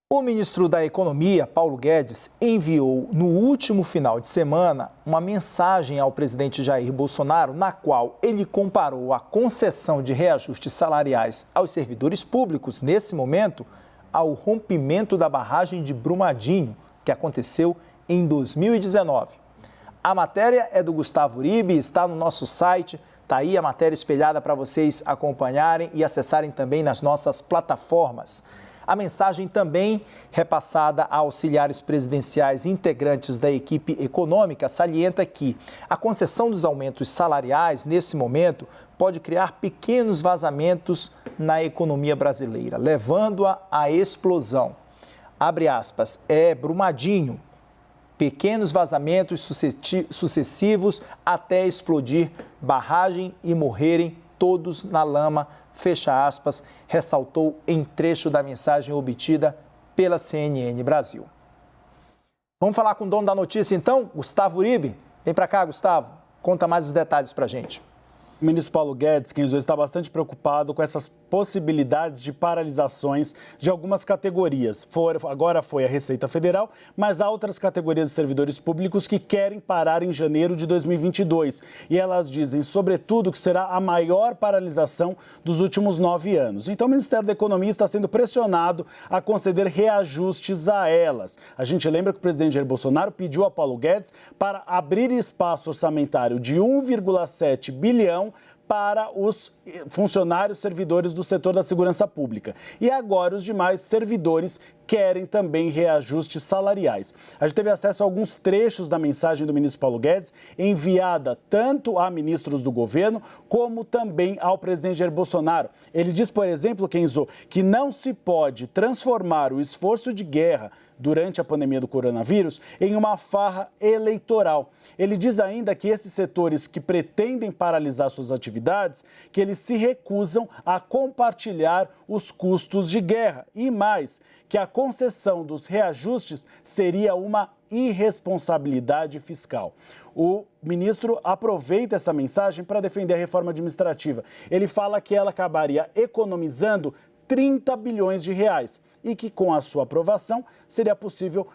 O ministro da Economia, Paulo Guedes, enviou no último final de semana uma mensagem ao presidente Jair Bolsonaro, na qual ele comparou a concessão de reajustes salariais aos servidores públicos, nesse momento, ao rompimento da barragem de Brumadinho, que aconteceu em 2019. A matéria é do Gustavo Uribe, está no nosso site, está aí a matéria espelhada para vocês acompanharem e acessarem também nas nossas plataformas. A mensagem também repassada a auxiliares presidenciais integrantes da equipe econômica salienta que a concessão dos aumentos salariais, nesse momento, pode criar pequenos vazamentos na economia brasileira, levando-a à explosão. Abre aspas, Brumadinho, pequenos vazamentos sucessivos até explodir barragem e morrerem todos na lama, fecha aspas, ressaltou em trecho da mensagem obtida pela CNN Brasil. Vamos falar com o dono da notícia então, Gustavo Uribe. Vem para cá, Gustavo, conta mais os detalhes para a gente. O ministro Paulo Guedes, Kenzo, está bastante preocupado com essas possibilidades de paralisações de algumas categorias. Agora foi a Receita Federal, mas há outras categorias de servidores públicos que querem parar em janeiro de 2022. E elas dizem, sobretudo, que será a maior paralisação dos últimos 9 anos. Então, o Ministério da Economia está sendo pressionado a conceder reajustes a elas. A gente lembra que o presidente Jair Bolsonaro pediu a Paulo Guedes para abrir espaço orçamentário de 1,7 bilhão para os funcionários servidores do setor da segurança pública. E agora os demais servidores querem também reajustes salariais. A gente teve acesso a alguns trechos da mensagem do ministro Paulo Guedes, enviada tanto a ministros do governo, como também ao presidente Jair Bolsonaro. Ele diz, por exemplo, Kenzo, que não se pode transformar o esforço de guerra durante a pandemia do coronavírus em uma farra eleitoral. Ele diz ainda que esses setores que pretendem paralisar suas atividades, que eles se recusam a compartilhar os custos de guerra. E mais, que a concessão dos reajustes seria uma irresponsabilidade fiscal. O ministro aproveita essa mensagem para defender a reforma administrativa. Ele fala que ela acabaria economizando 30 bilhões de reais e que, com a sua aprovação, seria possível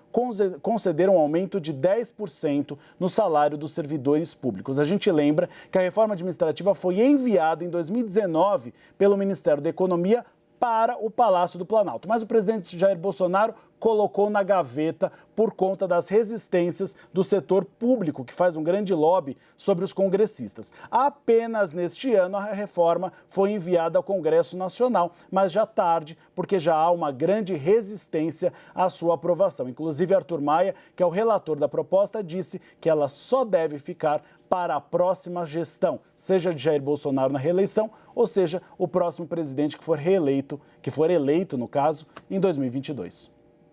conceder um aumento de 10% no salário dos servidores públicos. A gente lembra que a reforma administrativa foi enviada em 2019 pelo Ministério da Economia para o Palácio do Planalto. Mas o presidente Jair Bolsonaro colocou na gaveta por conta das resistências do setor público, que faz um grande lobby sobre os congressistas. Apenas neste ano a reforma foi enviada ao Congresso Nacional, mas já tarde, porque já há uma grande resistência à sua aprovação. Inclusive, Arthur Maia, que é o relator da proposta, disse que ela só deve ficar para a próxima gestão, seja de Jair Bolsonaro na reeleição, ou seja, o próximo presidente que for eleito, no caso, em 2022.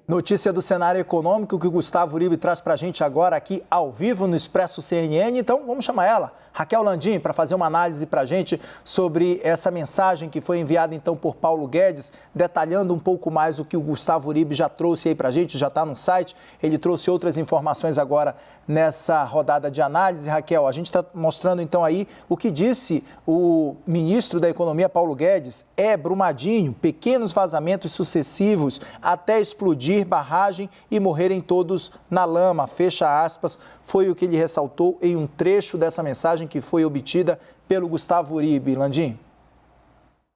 Notícia do cenário econômico que o Gustavo Uribe traz para a gente agora aqui ao vivo no Expresso CNN. Então, vamos chamar ela, Raquel Landim, para fazer uma análise para a gente sobre essa mensagem que foi enviada então por Paulo Guedes, detalhando um pouco mais o que o Gustavo Uribe já trouxe aí para a gente, já está no site. Ele trouxe outras informações agora nessa rodada de análise. Raquel, a gente está mostrando então aí o que disse o ministro da Economia, Paulo Guedes, Brumadinho, pequenos vazamentos sucessivos até explodir barragem e morrerem todos na lama, fecha aspas, foi o que ele ressaltou em um trecho dessa mensagem que foi obtida pelo Gustavo Uribe. Landim.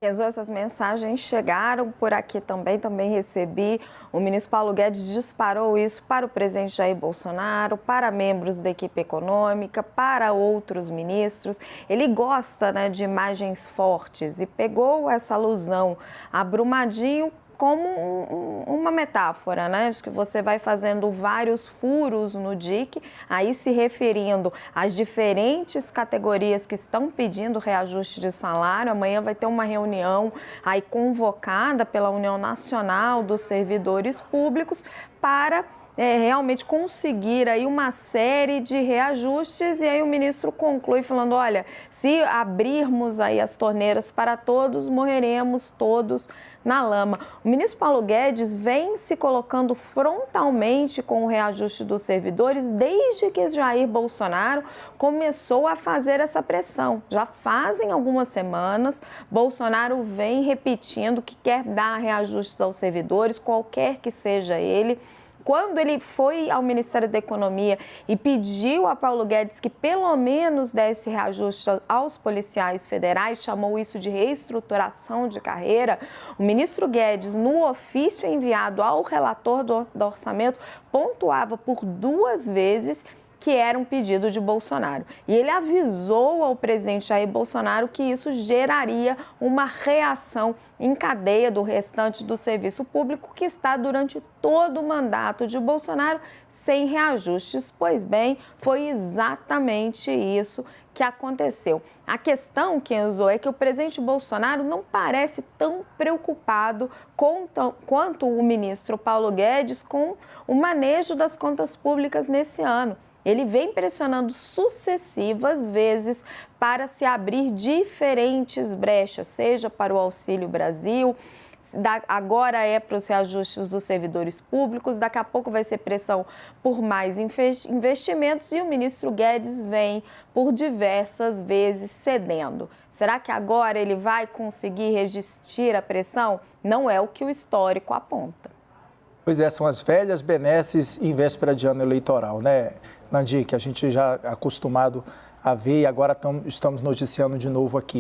Essas mensagens chegaram por aqui também recebi. O ministro Paulo Guedes disparou isso para o presidente Jair Bolsonaro, para membros da equipe econômica, para outros ministros. Ele gosta, de imagens fortes e pegou essa alusão a Brumadinho como uma metáfora, Acho que você vai fazendo vários furos no dique, aí se referindo às diferentes categorias que estão pedindo reajuste de salário. Amanhã vai ter uma reunião aí convocada pela União Nacional dos Servidores Públicos para realmente conseguir aí uma série de reajustes, e aí o ministro conclui falando, olha, se abrirmos aí as torneiras para todos, morreremos todos na lama. O ministro Paulo Guedes vem se colocando frontalmente com o reajuste dos servidores desde que Jair Bolsonaro começou a fazer essa pressão. Já fazem algumas semanas, Bolsonaro vem repetindo que quer dar reajustes aos servidores, qualquer que seja ele. Quando ele foi ao Ministério da Economia e pediu a Paulo Guedes que pelo menos desse reajuste aos policiais federais, chamou isso de reestruturação de carreira, o ministro Guedes, no ofício enviado ao relator do orçamento, pontuava por 2 vezes que era um pedido de Bolsonaro. E ele avisou ao presidente Jair Bolsonaro que isso geraria uma reação em cadeia do restante do serviço público, que está durante todo o mandato de Bolsonaro sem reajustes. Pois bem, foi exatamente isso que aconteceu. A questão, Kenzo, é que o presidente Bolsonaro não parece tão preocupado quanto o ministro Paulo Guedes com o manejo das contas públicas nesse ano. Ele vem pressionando sucessivas vezes para se abrir diferentes brechas, seja para o Auxílio Brasil, agora é para os reajustes dos servidores públicos, daqui a pouco vai ser pressão por mais investimentos, e o ministro Guedes vem por diversas vezes cedendo. Será que agora ele vai conseguir resistir à pressão? Não é o que o histórico aponta. Pois é, são as velhas benesses em véspera de ano eleitoral, né, Nandi, que a gente já é acostumado a ver, e agora estamos noticiando de novo aqui.